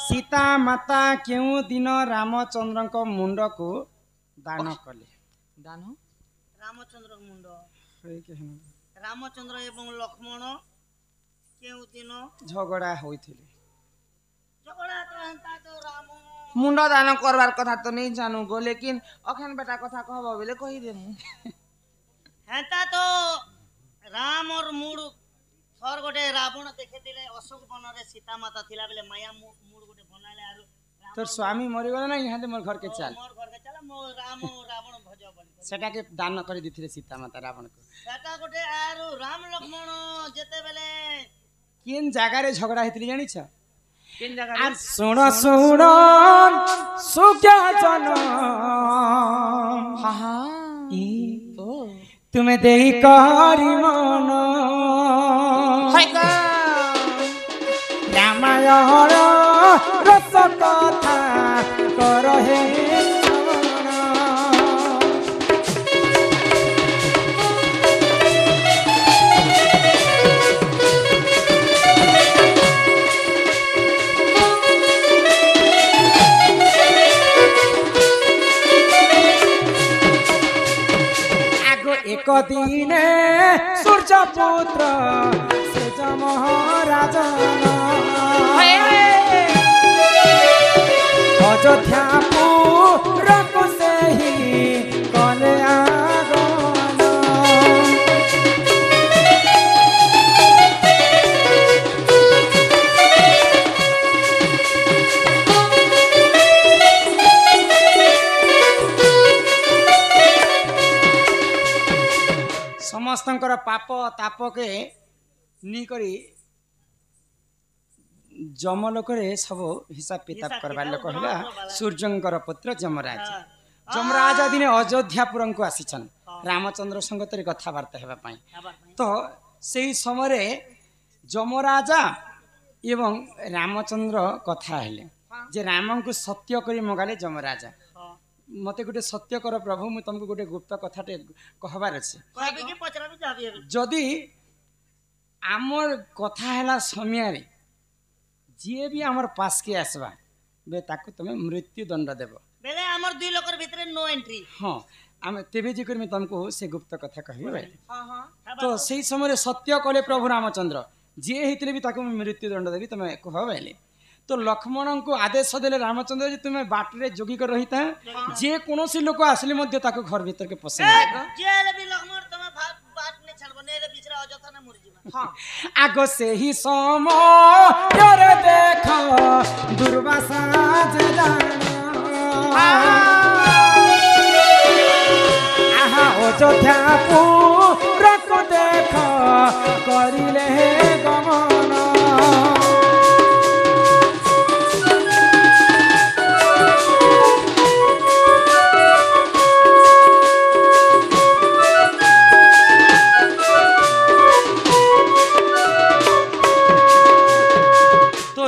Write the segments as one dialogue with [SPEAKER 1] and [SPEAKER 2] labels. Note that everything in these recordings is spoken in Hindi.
[SPEAKER 1] सीता माता केउ दिन रामचंद्र को मुंड को दान कले
[SPEAKER 2] दान
[SPEAKER 3] रामचंद्र मुंड रामचंद्र एवं लक्ष्मण केउ दिन
[SPEAKER 1] झगड़ा होइथिले
[SPEAKER 3] झगड़ा तो हंता तो राम
[SPEAKER 2] मुंड दान करवार कथा तो नहीं जानू गो लेकिन अखन बेटा कथा कहबो बेले कहि देमु
[SPEAKER 3] हंता तो राम और मूड थर गोटे रावण देखे दिले अशोक वन रे सीता माता थिला बेले माया मूड गोटे बनाले आरो
[SPEAKER 1] तोर स्वामी मरि गला ना यहाँ मोर घर के चल
[SPEAKER 3] मोर घर के चल मो राम रावण भज बन
[SPEAKER 1] सेटा के दान कर दिथिले सीता माता रावण को
[SPEAKER 3] सेटा गोटे आरो राम लक्ष्मण जेते बेले
[SPEAKER 1] केन जागा रे झगड़ा हेतली जानि छ
[SPEAKER 2] केन जगह
[SPEAKER 1] सुन सुन सुख्या जन
[SPEAKER 2] हां हां ओ
[SPEAKER 1] तुम्हें देई करी मन रामायण रस कथा करहे एक दिन सूर्य पुत्र सेज महाराज अयोध्या पुर को से ही कले आगमन समस्तंकर पाप ताप के नी करी जमलोक रे सब हिसाब किताब करवा लोक होला सूर्यंकर पुत्र जमराज जमराज दिन अयोध्यापुर को आसीछन रामचंद्र संगत रे कथावार्ता हेबा पई तो सेही समय रे जमराजा एवं रामचंद्र कथा हेले जे राम को सत्य करी मगाले जमराजा मते गोटे सत्य कर प्रभु मु तुमको गोटे गुप्त कथाटे कहबार अछि जदि आमर कथा हैला समय रे जे भी आमर पास के आसबा बे ताको तमे मृत्यु दंड देबो
[SPEAKER 3] बेले हमर दुई लोकर भितरे नो एंट्री
[SPEAKER 1] हां आमे तेबे जे कर में तुमको से गुप्त कथा कहबे भाई हां तो सेही समय रे सत्य कले प्रभु रामचंद्र जे हेतले भी ताको मृत्यु दंड देबी तमे कह भाई तो लक्ष्मण को आदेश देले रामचंद्र जी तुम्हें बाट रे जोगी कर रही था जे कोनोसी लोक आसले मध्य ताको घर भीतर के पसंद
[SPEAKER 3] जेले भी लक्ष्मण तमे बाट ने छड़बो नेले बिचरा अजथा ना मरि जीवा
[SPEAKER 1] हां आगो से ही समय रे देखो दुर्वासा जे जाना आहा अयोध्या पुर को देखो करिले गमन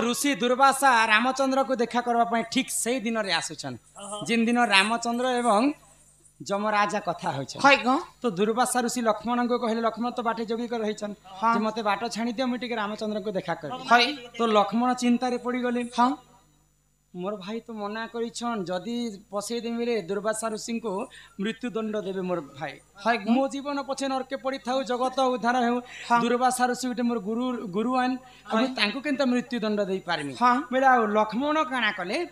[SPEAKER 1] ऋषि दुर्वासा रामचंद्र को देखा करबा ठीक से दिन रे आसुछन जिन दिन रामचंद्र एवं जमराजा कथा होइछन तो दुर्वासा ऋषि लक्ष्मण को कहले लक्ष्मण तो बाटे जोगी कर रहिछन जे मते बाट छाणी दियो मिटिके रामचंद्र को देखा कर तो लक्ष्मण चिंता रे पड़ी गले हां मोर भाई तो मना करिछन जदी पसे देमिले दुर्वासा ऋषि को मृत्यु दंड देबे मोर भाई मो जीवन पछे नरके पड़ी थाउ जगत उद्धार हेउ दुर्वासा ऋषि उठे मोर गुरुआन हम तांको केनता मृत्यु दंड देई पारमी बेला लक्ष्मण काना कले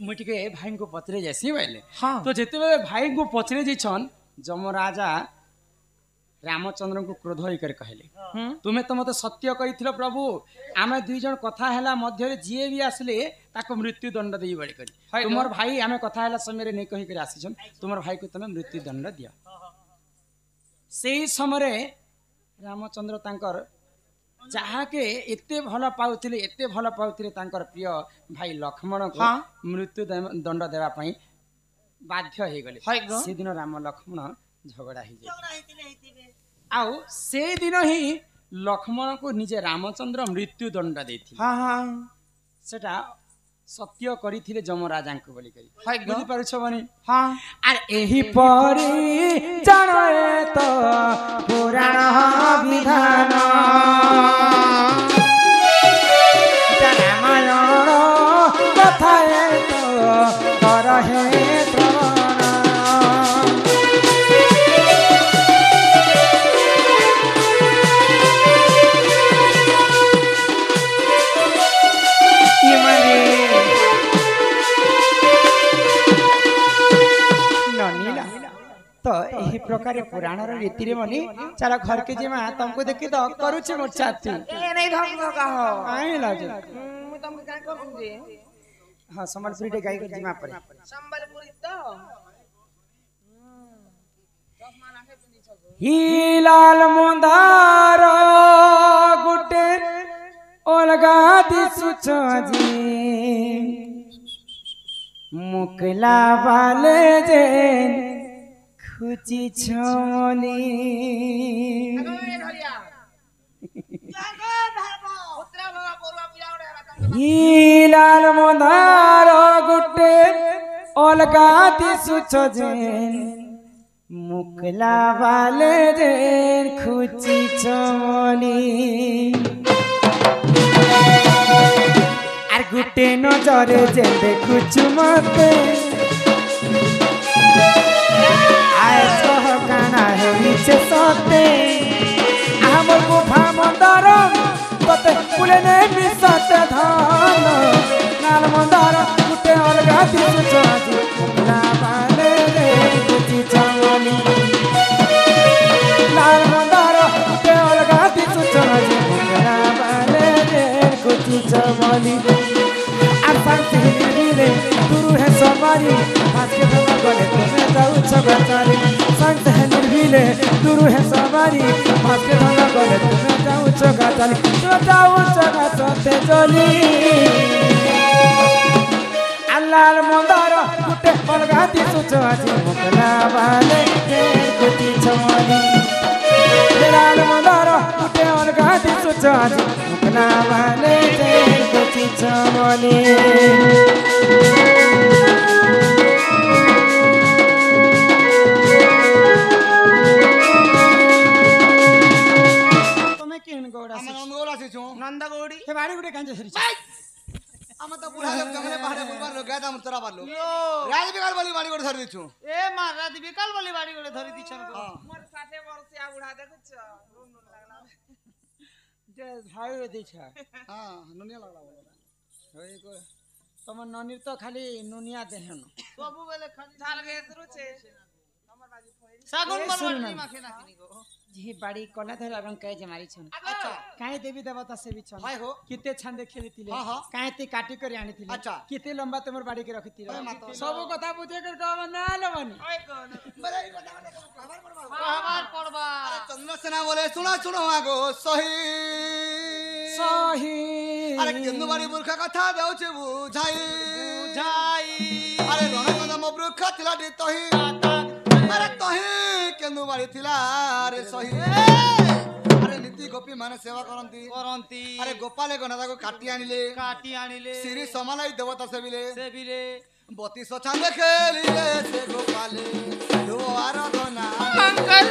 [SPEAKER 1] मुटिके भाई को पचरे जैसी बैले तो जेते भाई को पचरे जिछन जमराजा रामचंद्र को क्रोध होकर कहले तुम्हें तो मते सत्य करिथिलो प्रभु आमे दुई जन कथा हैला मध्य रे जे भी आसले ताको मृत्यु दंड देई बड़ी करी तुमर भाई आमे कथा हैला समय रे नै कहि कर आसीछन तुमर भाई को तमे मृत्यु दंड दियो सेही समय रे रामचंद्र तांकर जहा के एते भल पाउथिले तांकर प्रिय भाई लक्ष्मण को मृत्यु दंड देवा पई बाध्य हे गले से दिन राम लक्ष्मण झगड़ा ही जाय आउ से दिन ही लक्ष्मण को निजे रामचंद्र मृत्यु दंड देथि हां हां सेटा सत्य करिथिले जमराजा को बोली करी बुझि पारुछ बनी हां आर एही परी जाने तो पुराण विधान रामायण प्रकार पुराण रीति रे मनी चलो घर के जिमा तुमको देखी तो करूचे मोर छाती
[SPEAKER 2] ए नहीं धक का हो
[SPEAKER 1] आई लाज
[SPEAKER 2] मु तुमके काय कहू जे
[SPEAKER 1] हां संबलपुरी टे गाई के जिमा पर
[SPEAKER 2] संबलपुरी तो
[SPEAKER 1] ही लाल मंदार गुटे ओलगा दिसुछ जी मुकला वाले जे खुची छोनी ही लाल मंदार गुटे ओलगा दिसुछ जे मुकला वाले जे खुची छोनी আর গুটে নজরে যে দেখুছু মতে আয় সহ কানা হইছে সতে আমার গুফা মন্দার ততে কুলে নে মিশতে ধান নাল মন্দার গুটে অলগা দিছু আজি মুকলা বালে রে গুটি চাওনি লাল মন্দার গুটে অলগা দিছু আজি মুকলা বালে রে গুটি চাওনি गुरु है सवारी आज के धमा गले तुम्हें जाऊ छगाचारी संत है निर्भीले गुरु है सवारी आज के धमा गले तुम्हें जाऊ छगाचारी तो जाऊ छगाचते चली अल्लाह मंदार गुटे अलगा दिसुछ আজি मुकला वाले गुटी छवानी लाल मंदार गुटे अलगा दिसुछ আজি मुकला वाले गुटी छवानी
[SPEAKER 2] नंदा गौड़ी
[SPEAKER 1] हे बाड़ी गुटे कांजे सरी
[SPEAKER 4] हम तो पूरा लोग जंगले पहाड़े बुलवार लोग गया था हम तोरा बार लोग राज बिकाल वाली बाड़ी गोड़ धर दी छु
[SPEAKER 3] ए महाराज बिकाल वाली बाड़ी गोड़े धरी दिछन को
[SPEAKER 2] मोर 60 वर्ष आ बुढ़ा देखछ रूम न लागला
[SPEAKER 1] जे भाई दिछा
[SPEAKER 4] हां नुनिया लगला बोला
[SPEAKER 1] होई को तम ननीर तो खाली नुनिया देहन
[SPEAKER 3] बाबू बेले खाली
[SPEAKER 2] झाल के शुरू छे हमर बाजी फोई
[SPEAKER 3] सागुन बनवानी माखे ना किनी को
[SPEAKER 1] जी बाड़ी कला धरा रंग कहे जे मारी छन
[SPEAKER 2] अच्छा
[SPEAKER 1] काहे देवी देवता से भी छन
[SPEAKER 4] हाय हो
[SPEAKER 1] किते छंदे खेलितिले
[SPEAKER 4] हाँ, हाँ।
[SPEAKER 1] काहे ते काटी कर आनी थिले
[SPEAKER 4] अच्छा।
[SPEAKER 1] किते लंबा तुमर बाड़ी के रखितिले
[SPEAKER 4] अरे माता।
[SPEAKER 1] सब कथा बुझे कर कहब ना लवनी
[SPEAKER 2] ओए कोन
[SPEAKER 4] बड़ाई बता खबर
[SPEAKER 3] हमार पड़बा
[SPEAKER 4] अरे चंद्रसेना बोले सुनो सुनो आगो सही
[SPEAKER 1] सही
[SPEAKER 4] अरे केंदु बाड़ी मूर्खा कथा देउछे बुझाई
[SPEAKER 3] जाई
[SPEAKER 4] अरे रणकदम वृक्ष थिला डी तही अरे तही केंदु बाड़ी थिला अरे सही अरे नीति गोपी माने सेवा करंती
[SPEAKER 3] करंती
[SPEAKER 4] अरे गोपाले गनादा को काटी आनिले
[SPEAKER 3] काटी आनिले
[SPEAKER 4] श्री समालाई देवता सेबिले
[SPEAKER 3] से बिले
[SPEAKER 4] बती सछांदे खेलिले से गोपाले दो आराधना
[SPEAKER 2] अंकल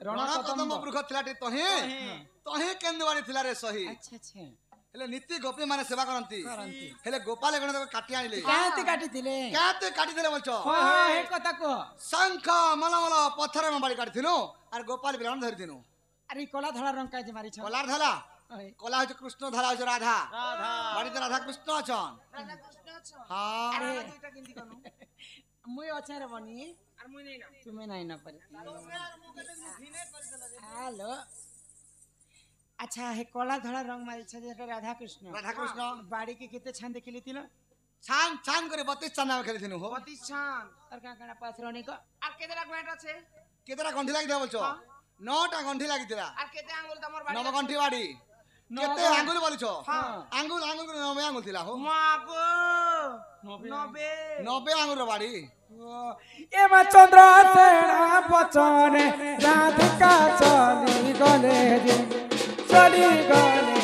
[SPEAKER 4] रणकदम वृक्ष थिला डी तही तही केंदु बाड़ी थिला रे सही
[SPEAKER 1] अच्छा अच्छा
[SPEAKER 4] हेले नीति गोपी माने सेवा करंती
[SPEAKER 1] करंती
[SPEAKER 4] हेले गोपाले गनादा को काटी आनिले
[SPEAKER 1] काहे ते काटी थिले
[SPEAKER 4] काते काटी देले बोलछो
[SPEAKER 1] हां हे कथा को
[SPEAKER 4] शंख मलमल पत्थर में बाड़ी काटी थिनो और गोपाल बिरान धरि दिनो
[SPEAKER 1] अरे कला धला रंग काहे जे मारी छन
[SPEAKER 4] कलार धला
[SPEAKER 1] ओए
[SPEAKER 4] कला होय कृष्ण धला होय राधा
[SPEAKER 3] राधा
[SPEAKER 4] बाड़ी तो राधा कृष्ण अछन
[SPEAKER 2] राधा कृष्ण छ
[SPEAKER 4] हां
[SPEAKER 2] अरे दुईटा किंती कनु
[SPEAKER 1] मुई अच्छे रे बनी
[SPEAKER 2] और मुई नहीं ना
[SPEAKER 1] तुम्हें नहीं ना पर हेलो अच्छा हे कला धला रंग मारी छ जे राधा कृष्ण बाड़ी के किते छान देखिली तिलो
[SPEAKER 4] छान छान करे 32 चांदा में खेली थिनु हो
[SPEAKER 2] 32 छान
[SPEAKER 1] और का काना पास रहनी को
[SPEAKER 2] और केतेरा ग्वेंट আছে
[SPEAKER 4] केतरा गंठी लागी दे बोलछो 9टा गंठी लागी दिला
[SPEAKER 2] और केते आंगुल तमर बाड़ी
[SPEAKER 4] नव गंठी बाड़ी केते आंगुल बोलछो आंगुल आंगुल को 9 आंगुल थिला हो
[SPEAKER 2] मागो
[SPEAKER 4] 90 आंगुल रो बाड़ी
[SPEAKER 1] ए मा चंद्र सेना बचने राधिका चली गले जे चली गले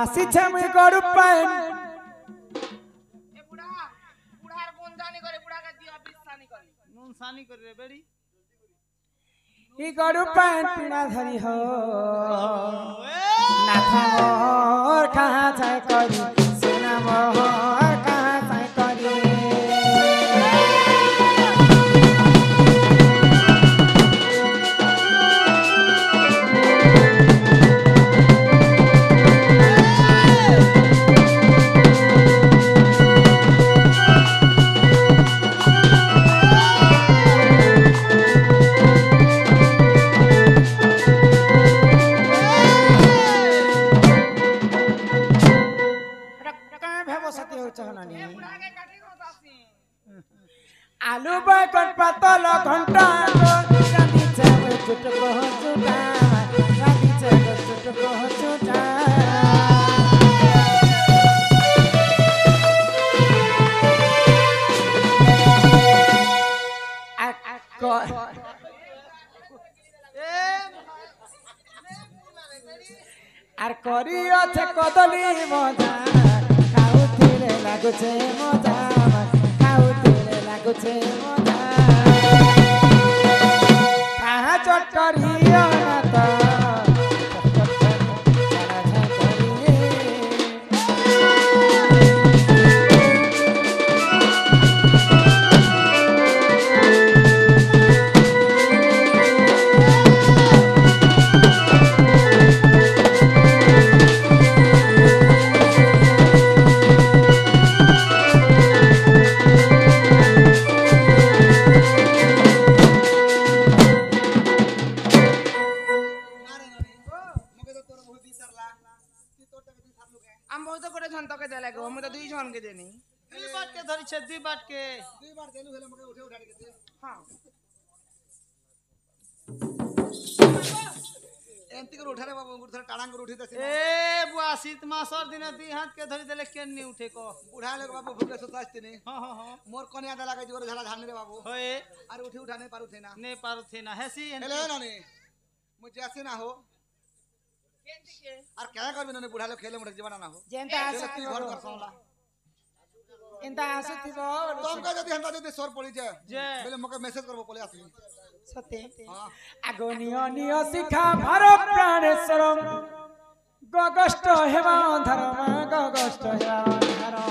[SPEAKER 1] আসিছে মুই গরু পাইন
[SPEAKER 2] এ বুড়া বুড়ার গুনজানি করে বুড়াকে দিও বিস্তানি করে
[SPEAKER 3] নুন সানি করে রে বেড়ি
[SPEAKER 1] ই গরু পাইন পিনা ধরি হো নাথ মোর কাহা যায় করি সোনা মোর কাহা যায় করি
[SPEAKER 2] বুড়াকে কাটি দাসি
[SPEAKER 1] আলু বাগন পাতল ঘন্টা রাধি চাব চুটক চুটা রাধি চাব চুটক চুটা আর করি আছে কদলি মজা খাউথিলে লাগুছে মজা খাউথিলে লাগুছে মজা কাহা চটকরিও না তো
[SPEAKER 2] আমি বহুত করে ছন্তকে দেলে গো আমি তো দুই জনকে দেনি
[SPEAKER 3] দুই বাটকে ধরিছে দুই বাটকে
[SPEAKER 4] দুইবার দেলু হলে মকে উঠে উঠা দিতে
[SPEAKER 2] হ্যাঁ
[SPEAKER 4] এমতি করে উঠারে বাবু ধরে টাড়াং করে উঠিতেছে
[SPEAKER 3] এ বুয়া শীত মাসর দিনে দুই হাতকে ধরি দেলে কেন নি উঠে ক
[SPEAKER 4] উঠা লোক বাবু ভুকে সুতাস্তি নি
[SPEAKER 3] হ্যাঁ হ্যাঁ হ্যাঁ
[SPEAKER 4] মোর কনিয়া দা লাগাই জোরে ঝালা ঝালনে রে বাবু
[SPEAKER 3] হয়ে
[SPEAKER 4] আর উঠি উঠা নে পারুথে না
[SPEAKER 3] নে পারুথে না হেসি
[SPEAKER 4] হেলে না নে মু জেসে না হো
[SPEAKER 2] কেনদিকে
[SPEAKER 4] আর क्या করবি না বুড়া লোক খেলে মোটে জীবন না হো
[SPEAKER 1] যেনটা
[SPEAKER 4] খেলে তুই ঘর ঘর সলা
[SPEAKER 1] এন্তা আসুথিব
[SPEAKER 4] তোমকে যদি হেন্তা যদি সর পড়ি যায়
[SPEAKER 3] যে
[SPEAKER 4] বলে মকে মেসেজ করব পলে আসবি
[SPEAKER 1] সতে
[SPEAKER 4] হ্যাঁ
[SPEAKER 1] আগনিয় নিয় শিখা ভার প্রাণেশ্বর গগষ্ট হেমা ধর্ম গগষ্ট হেমা ধর্ম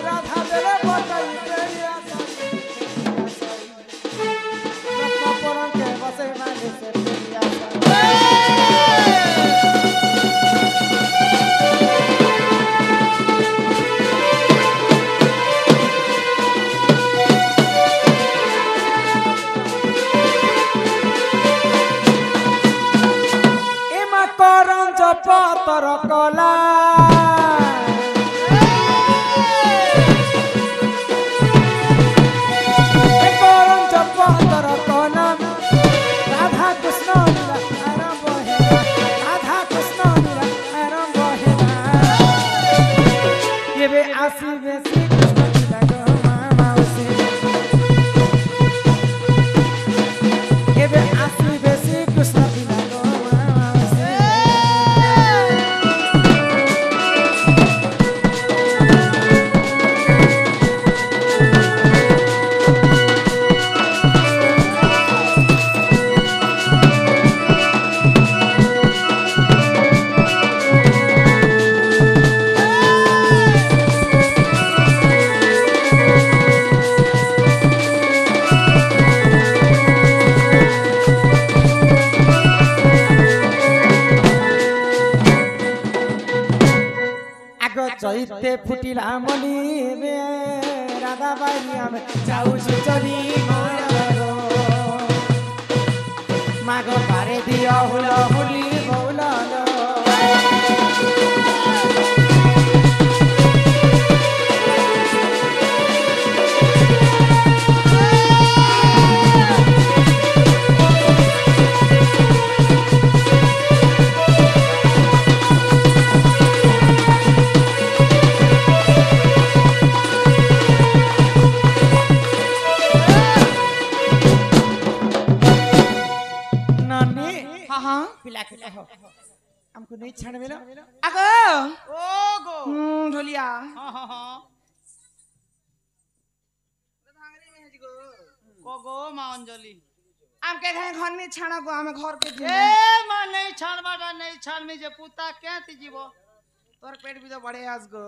[SPEAKER 1] রাধা দেলে বটাই প্রেরিয়া রত্ন পরকে বসে মানে সে প্রেরিয়া এমা করম জপতর কলা করম জপতর কলা রাধা কৃষ্ণ লীলা আরম্ভ হেলা রাধা কৃষ্ণ লীলা আরম্ভ হেলা এবে আসিবে শ্রীকৃষ্ণ লীলা গো মাউসী এবে আসিবে শ্রীকৃষ্ণ লীলা গো মাউসী আগ চৈতে ফুটিলা মনি বে রাধা বাই আমি যাউছি চলি মাগ পারে দিও হুল হুলি বৌল पिला के कहो हमको नहीं छाड़बे ना
[SPEAKER 2] আগো
[SPEAKER 3] ओ गो
[SPEAKER 2] ঢোলিয়া
[SPEAKER 3] हाँ हाँ हाँ को गो माँ अंजलि
[SPEAKER 2] আমকে ঘরে ঘর নি ছাড়া গো আমি ঘর কে
[SPEAKER 3] ए माँ नहीं छाड़ बाटा नहीं छाड़ में जे पुता क्या ती जीवो
[SPEAKER 2] তোর পেট भी तो बड़े आज गो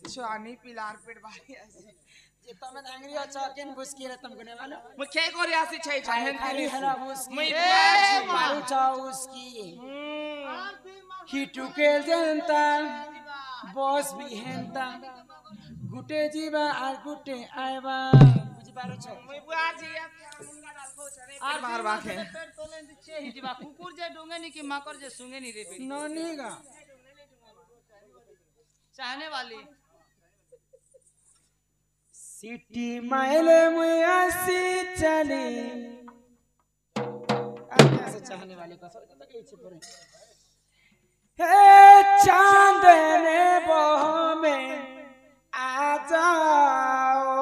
[SPEAKER 2] छानी पिलार पेट भारी আছে
[SPEAKER 1] जे तमे धांगरी अच्छा केन बुसकी रे तुमको ने वाला
[SPEAKER 2] মই কে করে আসি ছাই
[SPEAKER 1] खाली
[SPEAKER 2] ছাই
[SPEAKER 1] हरा बुसकी
[SPEAKER 2] মই
[SPEAKER 1] मारू चाउ उसकी ही टुकेल जनता बॉस भी हेंता गुटे जीवा आर गुटे आएबा बुझी पारो छ
[SPEAKER 2] মই বুয়া জি মুঙ্গা ডাল খো চরে আর মার বাখে
[SPEAKER 3] पेट तोले दिछे ही जीवा कुकुर जे डोंगे नी की माकर जे सुंगे नी रे बेटी
[SPEAKER 1] ननी गा
[SPEAKER 3] चाहने वाली
[SPEAKER 1] सिटी माइले मुयासी चली आज्ञा से चाहने वाले का सर तो कही छे परे हे चांद ने बह में आ जाओ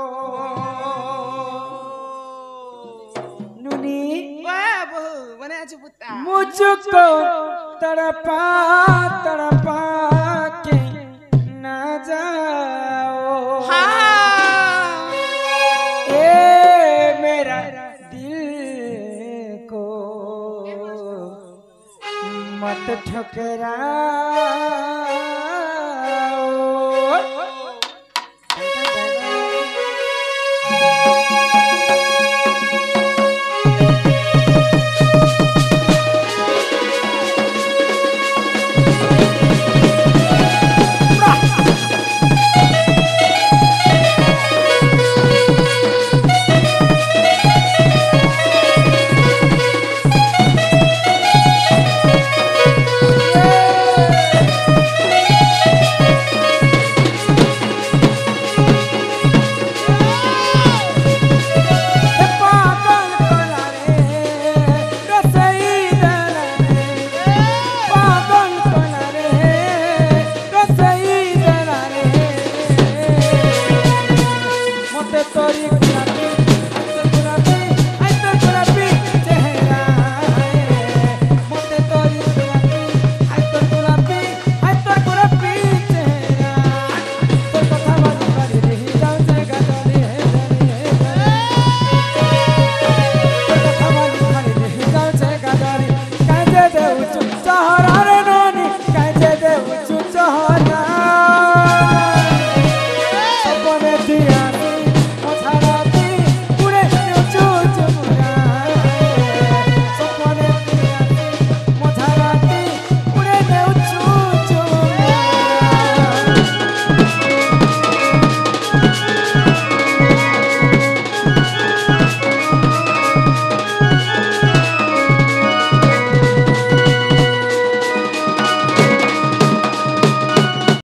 [SPEAKER 1] नुनी
[SPEAKER 2] বাবু মানে আছে পুতা
[SPEAKER 1] मुझको तड़पा तड़पा के ना जाओ ए मेरा दिल को मत ठुकराओ